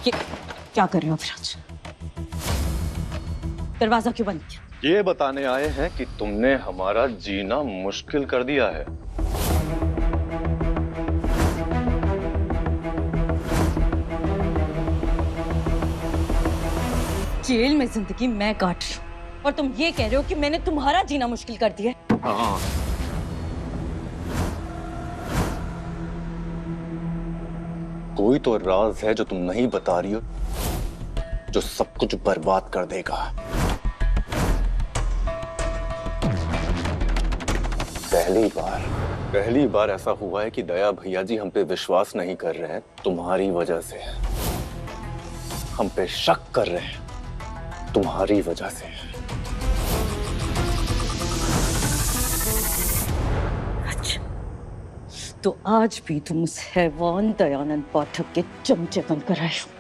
ये क्या कर रहे हो अविराज? दरवाजा क्यों बंद किया? ये बताने आए हैं कि तुमने हमारा जीना मुश्किल कर दिया है। जेल में जिंदगी मैं काट रही हूँ और तुम ये कह रहे हो कि मैंने तुम्हारा जीना मुश्किल कर दिया है? हाँ, कोई तो राज है जो तुम नहीं बता रही हो, जो सब कुछ बर्बाद कर देगा। पहली बार ऐसा हुआ है कि दया भैया जी हम पे विश्वास नहीं कर रहे हैं तुम्हारी वजह से। हम पे शक कर रहे हैं तुम्हारी वजह से। अच्छा, तो आज भी तुम उस हैवान दयानंद पाठक के चमचे बनकर आए हो।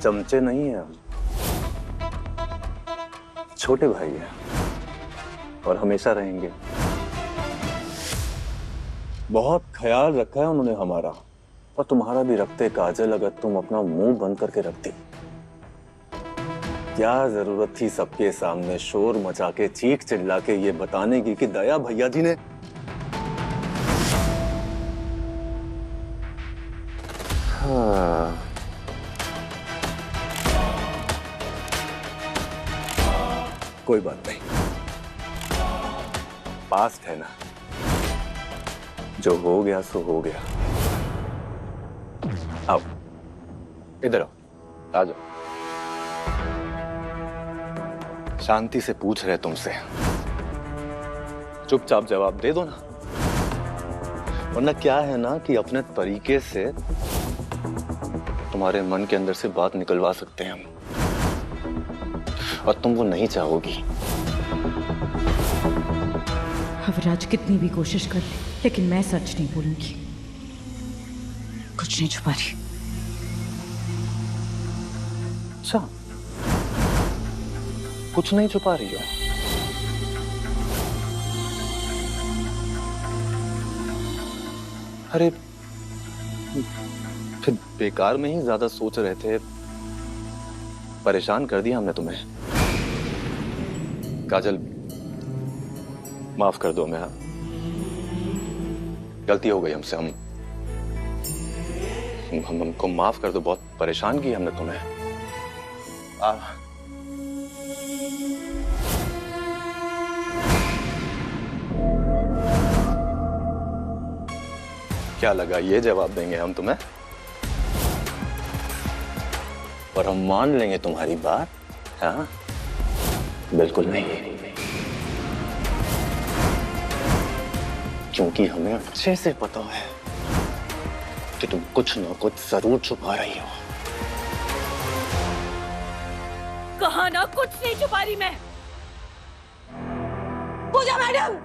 चमचे नहीं है हम, छोटे भाई हैं और हमेशा रहेंगे। बहुत ख्याल रखा है उन्होंने हमारा, और तुम्हारा भी रखते काजल, अगर तुम अपना मुंह बंद करके रखती। क्या जरूरत थी सबके सामने शोर मचा के चीख चिल्ला के ये बताने की कि दया भैया जी ने। हाँ, कोई बात नहीं, पास्ट है ना, जो हो गया सो हो गया। आओ, इधर आओ, आ जाओ। शांति से पूछ रहे तुमसे, चुपचाप जवाब दे दो ना, वरना क्या है ना कि अपने तरीके से तुम्हारे मन के अंदर से बात निकलवा सकते हैं हम, और तुम वो नहीं चाहोगी। अविराज कितनी भी कोशिश कर ले, लेकिन मैं सच नहीं बोलूंगी। कुछ नहीं छुपा रही। अच्छा, कुछ नहीं छुपा रही हो? अरे फिर बेकार में ही ज्यादा सोच रहे थे, परेशान कर दिया हमने तुम्हें। काजल, माफ कर दो, मैं गलती हो गई हमसे। हमको माफ कर दो, बहुत परेशान किया हमने तुम्हें। क्या लगा ये जवाब देंगे हम तुम्हें और हम मान लेंगे तुम्हारी बात? हाँ, बिल्कुल नहीं, क्योंकि हमें अच्छे से पता है कि तुम कुछ ना कुछ जरूर छुपा रही हो। कहा ना कुछ नहीं छुपा रही मैं। पूजा मैडम,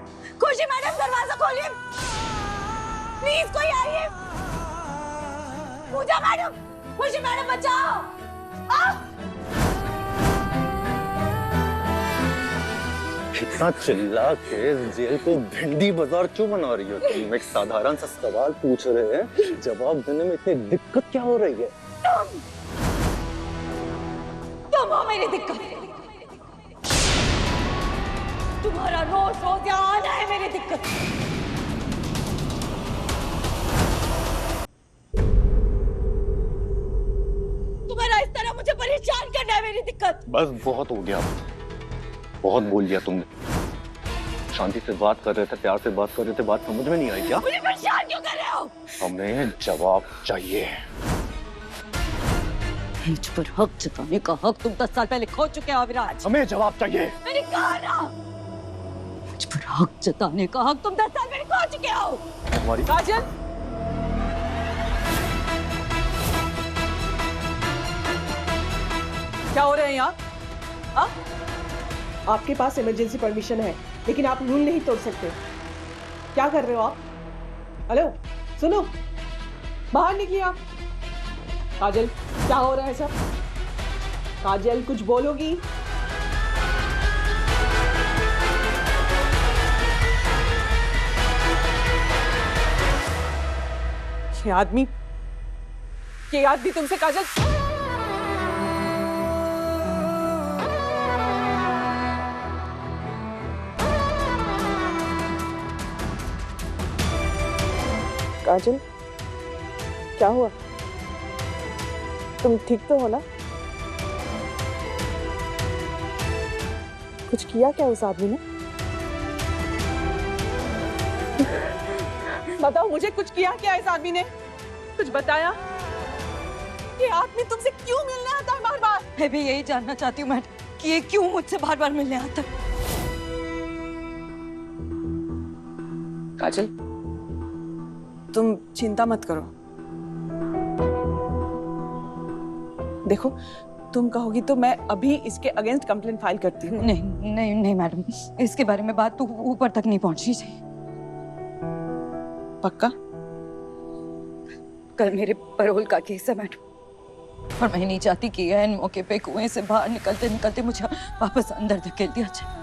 खुशी मैडम, दरवाजा खोलिए प्लीज, कोई आइए। पूजा मैडम, खुशी मैडम, बचाओ। इतना चिल्ला के जेल को भिंडी बाजार क्यों बना रही हो तुम? एक साधारण सा सवाल पूछ रहे हैं, जवाब देने में इतनी दिक्कत क्या हो रही है? तुम हो मेरी दिक्कत। तुम्हारा रोज रोज यहाँ आना है मेरी दिक्कत। तुम्हारा इस तरह मुझे परेशान करना है मेरी दिक्कत। बस बहुत हो गया, बहुत बोल दिया तुमने। शांति से बात कर रहे थे, प्यार से बात कर रहे थे, बात समझ में नहीं आई क्या? मुझे परेशान क्यों कर रहे हो? हमें जवाब चाहिए। मुझ पर हक जताने का हक तुम 10 साल पहले खो चुके हो अविराज। हमें जवाब चाहिए। मैंने कहा ना, मुझ पर हक जताने का हक तुम 10 साल पहले खो चुके हो। हमारी काजल, क्या हो रहा है यहाँ? आपके पास इमरजेंसी परमिशन है, लेकिन आप रूल नहीं तोड़ सकते। क्या कर रहे हो आप? हेलो, सुनो, बाहर निकलिए आप। काजल, क्या हो रहा है सब? काजल कुछ बोलोगी? ये आदमी तुमसे काजल काजल, क्या हुआ? तुम ठीक तो हो ना? कुछ किया क्या उस आदमी ने? बताओ मुझे, कुछ किया क्या इस आदमी ने? कुछ बताया? ये आदमी तुमसे क्यों मिलने आता है बार-बार? मैं भी यही जानना चाहती हूँ मैडम कि ये क्यों मुझसे बार-बार मिलने आता है। काजल, तुम चिंता मत करो। देखो, तुम कहोगी तो मैं अभी इसके अगेंस्ट कंप्लेंट फाइल करती हूँ। नहीं नहीं नहीं मैडम, इसके बारे में बात तो ऊपर तक नहीं पहुंचनी चाहिए। पक्का? कल मेरे पैरोल का केस है मैडम, और मैं नहीं चाहती कि एन मौके पे कुएं से बाहर निकलते निकलते मुझे वापस अंदर धकेल दिया जाए।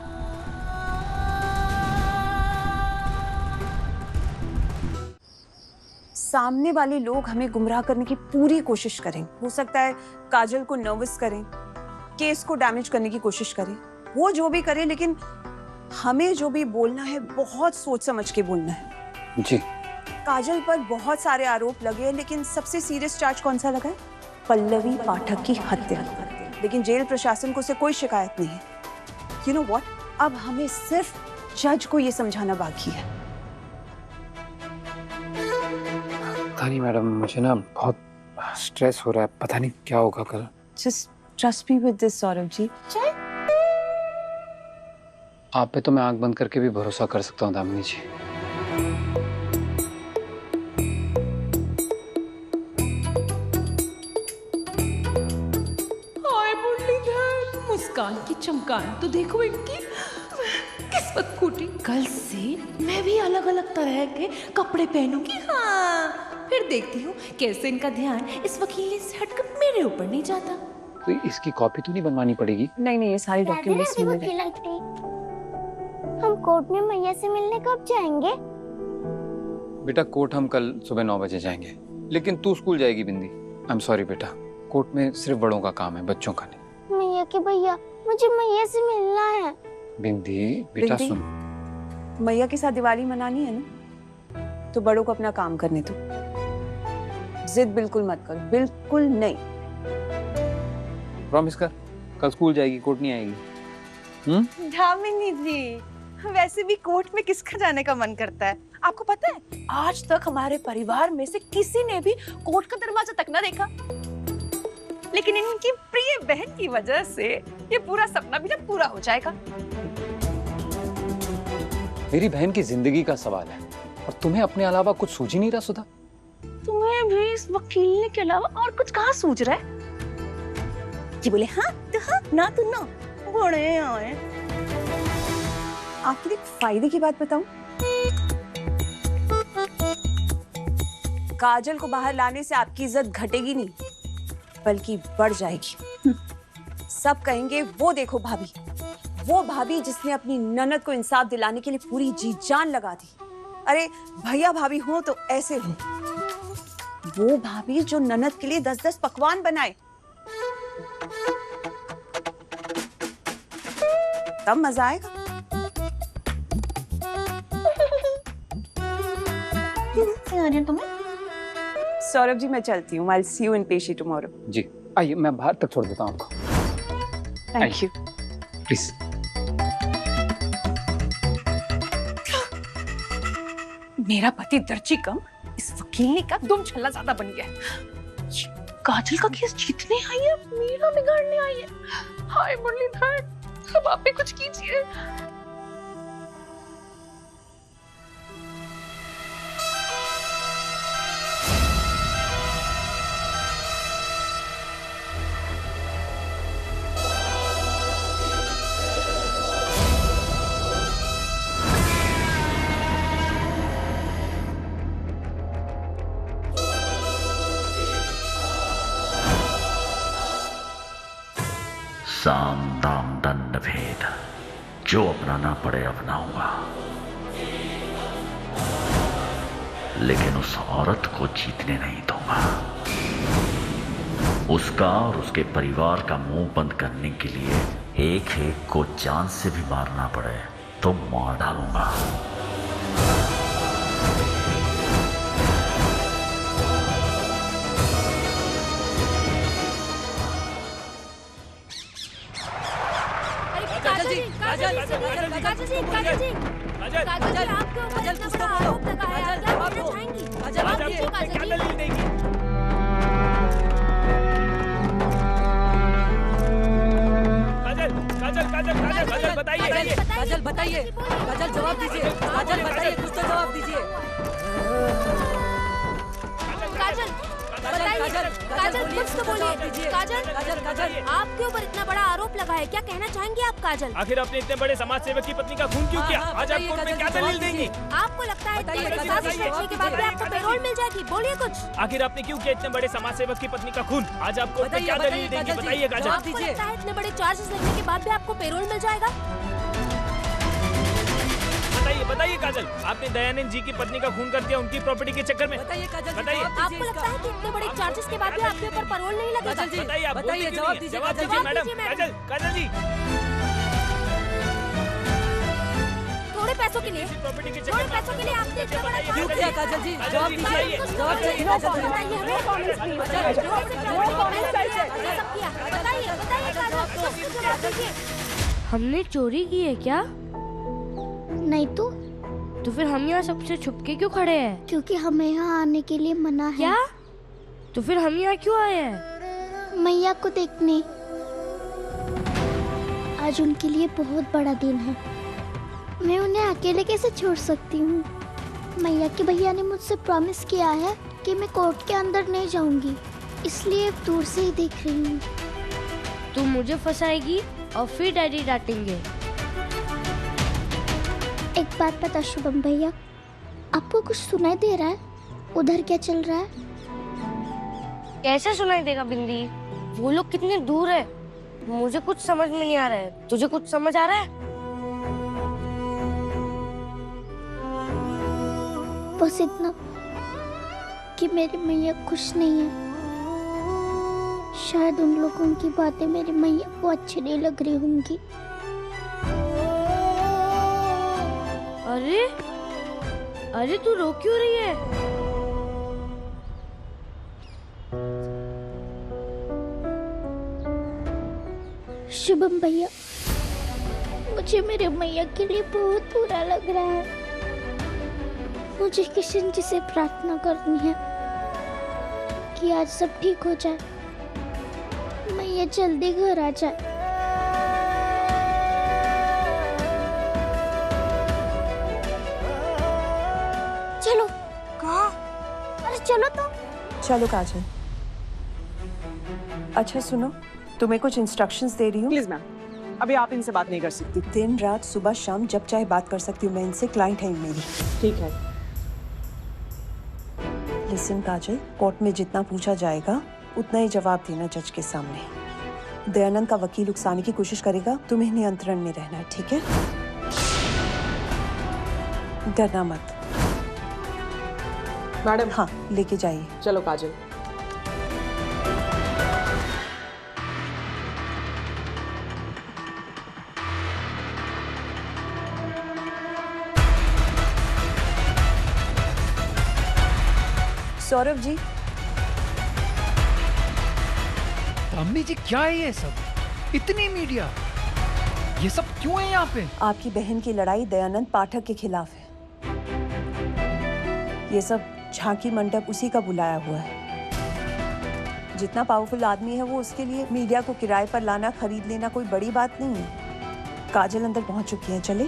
सामने वाले लोग हमें गुमराह करने की पूरी कोशिश करें। हो सकता है काजल को नर्वस करें, केस को डैमेज करने की कोशिश करें, वो जो भी करे, लेकिन हमें जो भी बोलना है बहुत सोच समझ के बोलना है। जी। काजल पर बहुत सारे आरोप लगे हैं, लेकिन सबसे सीरियस चार्ज कौन सा लगा है? पल्लवी पाठक की हत्या। लेकिन जेल प्रशासन को से कोई शिकायत नहीं है। यू नो व्हाट, अब हमें सिर्फ जज को ये समझाना बाकी है। पता नहीं मैडम, मुझे ना बहुत स्ट्रेस हो रहा है, पता नहीं क्या होगा कल। Just trust me with this, Saurabh ji. आप पे तो मैं आंख बंद करके भी भरोसा कर सकता हूँ दामिनी जी। हाय मुरलीधर, मुस्कान की चमकान तो देखो इनकी, किस्मत फूटी। कल से मैं भी अलग अलग तरह के कपड़े पहनूंगी। हाँ, फिर देखती हूँ कैसे इनका ध्यान इस वकील से हटकर मेरे ऊपर नहीं जाता। तो इसकी कॉपी तो नहीं बनवानी पड़ेगी? नहीं नहीं, ये सारे डॉक्यूमेंट्स मिल रहे। हम कोर्ट में मैया से मिलने कब जाएंगे? बेटा, कोर्ट हम कल सुबह 9 बजे जाएंगे, लेकिन तू स्कूल जाएगी बिंदी। आई एम सॉरी बेटा, कोर्ट में सिर्फ बड़ों का काम है, बच्चों का नहीं। मैया के भैया, मुझे मैया से मिलना है। बिंदी बेटा बिंदी? सुन, मैया के साथ दिवाली मनानी है ना, तो बड़ों को अपना काम करने दो। जिद बिल्कुल मत करो, बिल्कुल नहीं। प्रॉमिस कर, कल स्कूल जाएगी, कोर्ट नहीं आएगी। दामिनी जी, वैसे भी कोर्ट में किसका जाने का मन करता है? आपको पता है, आज तक हमारे परिवार में से किसी ने भी कोर्ट का दरवाजा तक ना देखा, लेकिन इनकी प्रिय बहन की वजह से ये पूरा सपना भी ना पूरा हो जाएगा। मेरी बहन की जिंदगी का सवाल है और तुम्हें अपने अलावा कुछ सूझ ही नहीं रहा सुधा? तुम्हें भी इस वकील के अलावा और कुछ कहाँ सूझ रहा है? जी बोले हाँ तो हाँ, ना तो ना, बड़े आए। आपके लिए फायदे की बात बताऊं? काजल को बाहर लाने से आपकी इज्जत घटेगी नहीं, बल्कि बढ़ जाएगी। सब कहेंगे वो देखो भाभी, वो भाभी जिसने अपनी ननद को इंसाफ दिलाने के लिए पूरी जी जान लगा दी। अरे भैया भाभी हो तो ऐसे हो, वो भाभी जो ननद के लिए 10-10 पकवान बनाए, तब मजा आएगा। सौरभ जी, मैं चलती हूँ। I'll see you in Peshi tomorrow. जी आइए, मैं बाहर तक छोड़ देता हूँ आपको। Thank you. प्लीज। मेरा पति दर्जी कम, इस वकील का दुम छल्ला ज्यादा बन गया है। काजल का केस जीतने आई है, मेरा बिगाड़ने आई है। हाय मुरलीधर, अब आप भी कुछ कीजिए। साम दाम दंड भेद, जो अपनाना पड़े अपनाऊंगा, लेकिन उस औरत को जीतने नहीं दूंगा। उसका और उसके परिवार का मुंह बंद करने के लिए एक एक को जान से भी मारना पड़े तो मार डालूंगा। काजल जी, काजल जी, काजल जी, काजल जी, काजल जी, आपके ऊपर इतना बड़ा आरोप लगा है, आप क्या कहना चाहेंगी? काजल जी, काजल जी, काजल बताइए, काजल बताइए, काजल जवाब दीजिए, काजल बताइए, कुछ तो जवाब दीजिए। काजल, बताइए, काजल कुछ तो बोलिए। काजल, आपके ऊपर इतना बड़ा आरोप लगा है, क्या कहना चाहेंगी आप काजल? आखिर आपने इतने बड़े समाज सेवक की पत्नी का खून क्यों किया? आज आप कोर्ट में क्या दलील देंगी? आपको लगता है इतने बड़े साजिश रचने के बाद भी आपको पैरोल मिल जाएगी? बोलिए कुछ। आखिर आपने क्यों किया इतने बड़े समाज सेवक की पत्नी का खून? आज आप कोर्ट में क्या दलील देंगी? बताइए काजल। आपको लगता है इतने बड़े चार्जेस लगने के बाद भी आपको पैरोल मिल जाएगा? बताइए काजल, आपने दयानंद जी की पत्नी का खून कर दिया उनकी प्रॉपर्टी के चक्कर में। बताइए काजल, बताइए। आपको लगता है कि इतने बड़े चार्जेस के बाद भी आपके ऊपर पैरोल नहीं लगेगा? बताइए, आप बोलते क्यों जवाब नहीं? दीजिए, जवाब दीजिए मैडम। काजल जी, थोड़े पैसों के लिए, प्रॉपर्टी के थोड़े पैसों के लिए आपने इतना बड़ा क्यों किया काजल जी? जवाब दीजिए, जवाब दीजिए काजल जी। बताइए, जवाब दीजिए। हमने चोरी की है क्या? नहीं तो फिर हम यहाँ सबसे छुप के क्यों खड़े हैं? क्योंकि हमें यहाँ आने के लिए मना है। क्या? तो फिर हम यहाँ क्यों आए हैं? मैया को देखने। आज उनके लिए बहुत बड़ा दिन है, मैं उन्हें अकेले कैसे छोड़ सकती हूँ? मैया के भैया ने मुझसे प्रॉमिस किया है कि मैं कोर्ट के अंदर नहीं जाऊंगी, इसलिए दूर से ही देख रही हूँ। तू मुझे फंसाएगी और फिर डैडी डांटेंगे। एक बात पता शुभम भैया, आपको कुछ सुनाई दे रहा है? उधर क्या चल रहा है? कैसे सुनाई देगा बिंदी? वो लोग कितने दूर है, मुझे कुछ समझ में नहीं आ रहा है। तुझे कुछ समझ आ रहा है? बस इतना कि मेरी मैया खुश नहीं है। शायद उन लोगों की बातें मेरी मैया को अच्छी नहीं लग रही होंगी। अरे तू रो क्यों रही है? शुभम भैया, मुझे मेरे मैया के लिए बहुत बुरा लग रहा है। मुझे किशन जी से प्रार्थना करनी है कि आज सब ठीक हो जाए, मैया जल्दी घर आ जाए। चलो। कहाँ? अरे चलो तो। चलो काजल। अच्छा सुनो, तुम्हें कुछ इंस्ट्रक्शंस दे रही हूँ। प्लीज मैम, अभी आप इनसे बात नहीं कर सकती। दिन रात सुबह शाम जब चाहे बात कर सकती हूँ मैं इनसे, क्लाइंट है मेरी। ठीक है। लिसन काजल, कोर्ट में जितना पूछा जाएगा उतना ही जवाब देना जज के सामने। दयानंद का वकील उकसाने की कोशिश करेगा, तुम्हें नियंत्रण में रहना है, ठीक है? डरना मत। मैडम। हाँ, लेके जाइए। चलो काजल। सौरभ जी। अम्मी जी, क्या है ये सब? इतनी मीडिया, ये सब क्यों है यहाँ पे? आपकी बहन की लड़ाई दयानंद पाठक के खिलाफ है। ये सब झांकी मंडप उसी का बुलाया हुआ है। जितना पावरफुल आदमी है वो, उसके लिए मीडिया को किराए पर लाना, खरीद लेना कोई बड़ी बात नहीं है। काजल अंदर पहुंच चुकी है, चले?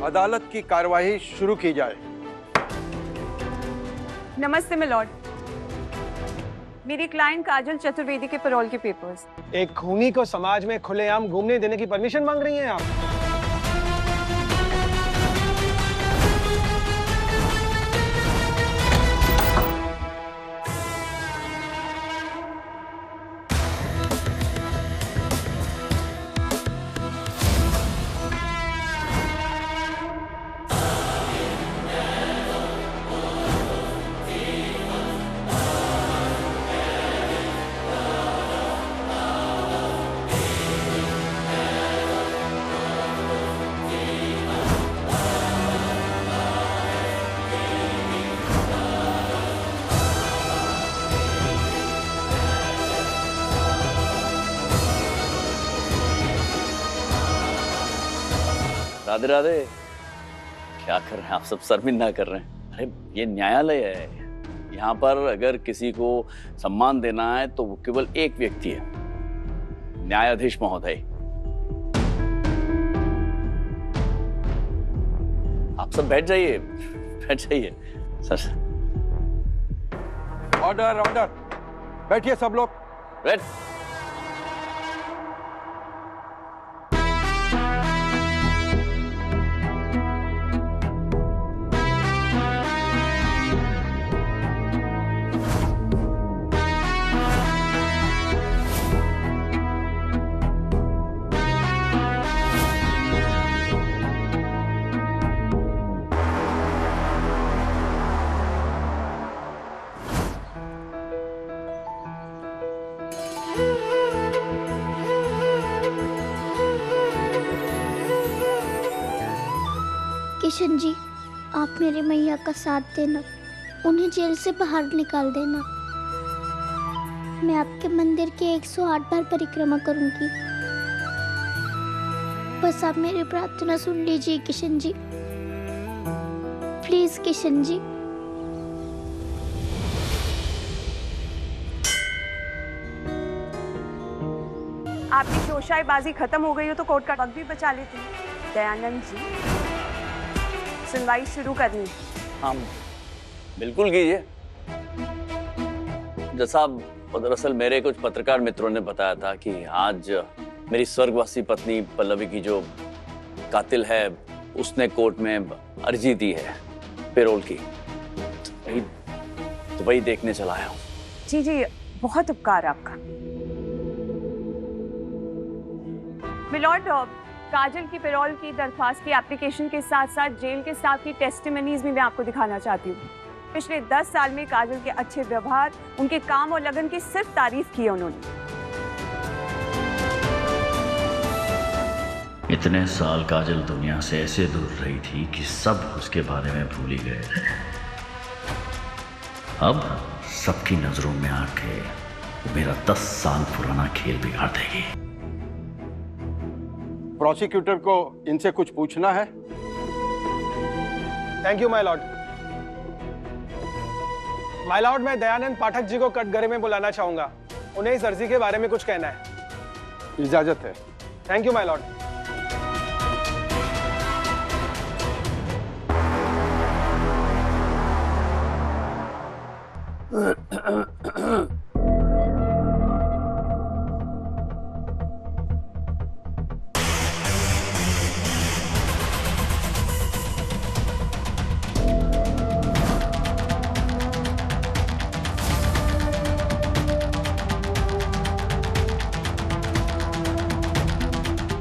अदालत की कार्यवाही शुरू की जाए। नमस्ते मिलॉर्ड, मेरी क्लाइंट काजल चतुर्वेदी के पैरोल के पेपर्स। एक खूनी को समाज में खुलेआम घूमने देने की परमिशन मांग रही हैं आप? राधे राधे। क्या कर रहे हैं आप सब, शर्मिंदा कर रहे हैं? अरे ये न्यायालय है, यहाँ पर अगर किसी को सम्मान देना है तो वो केवल एक व्यक्ति है, न्यायाधीश महोदय। आप सब बैठ जाइए, बैठ जाइए। सर ऑर्डर ऑर्डर, बैठिए सब लोग। बैठ। किशन जी, आप मेरे मैया का साथ देना, उन्हें जेल से बाहर निकाल देना। मैं आपके मंदिर के 108 बार परिक्रमा करूंगी। बस आप मेरी प्रार्थना सुन लीजिए किशन जी, प्लीज किशन जी। आपकी शोशाईबाजी खत्म हो गई हो तो कोर्ट का वक्त भी बचा लेते हैं। दयानंद जी, सुनवाई शुरू करनी है। हाँ बिल्कुल कीजिए। जज साहब, दरअसल मेरे कुछ पत्रकार मित्रों ने बताया था कि आज मेरी स्वर्गवासी पत्नी पल्लवी की जो कातिल है उसने कोर्ट में अर्जी दी है पैरोल की, तो वही देखने चला आया हूँ। जी जी, बहुत उपकार आपका। मिलॉर्ड, काजल की पैरोल की दरख्वास्त की एप्लीकेशन के साथ साथ जेल के स्टाफ की टेस्टिमनीज भी मैं आपको दिखाना चाहती हूँ। पिछले 10 साल में काजल के अच्छे व्यवहार, उनके काम और लगन की सिर्फ तारीफ की है उन्होंने। इतने साल काजल दुनिया से ऐसे दूर रही थी कि सब उसके बारे में भूल ही गए थे। अब सबकी नजरों में आके मेरा 10 साल पुराना खेल बिगाड़ देगी। प्रोसिक्यूटर को इनसे कुछ पूछना है। Thank you my Lord. My Lord, मैं दयानंद पाठक जी को कटघरे में बुलाना चाहूंगा। उन्हें इस अर्जी के बारे में कुछ कहना है। इजाजत है। Thank you my Lord.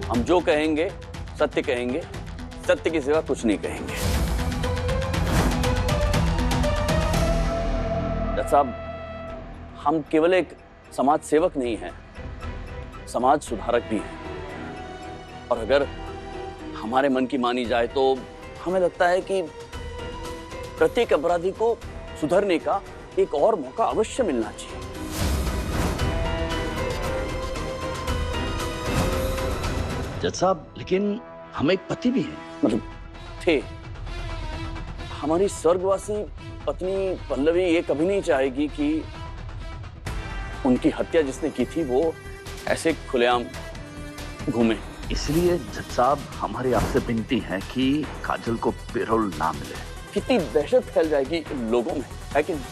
हम जो कहेंगे सत्य कहेंगे, सत्य की सिवा कुछ नहीं कहेंगे। जज साहब, हम केवल एक समाज सेवक नहीं हैं, समाज सुधारक भी हैं। और अगर हमारे मन की मानी जाए तो हमें लगता है कि प्रत्येक अपराधी को सुधरने का एक और मौका अवश्य मिलना चाहिए। जज साहब, लेकिन हम एक पति भी हैं, मतलब थे। हमारी स्वर्गवासी पत्नी पल्लवी ये कभी नहीं चाहेगी कि उनकी हत्या जिसने की थी वो ऐसे खुलेआम घूमे। इसलिए जज साहब हमारी आपसे विनती है कि काजल को पेरोल ना मिले। कितनी दहशत फैल जाएगी लोगों में, है कि नहीं?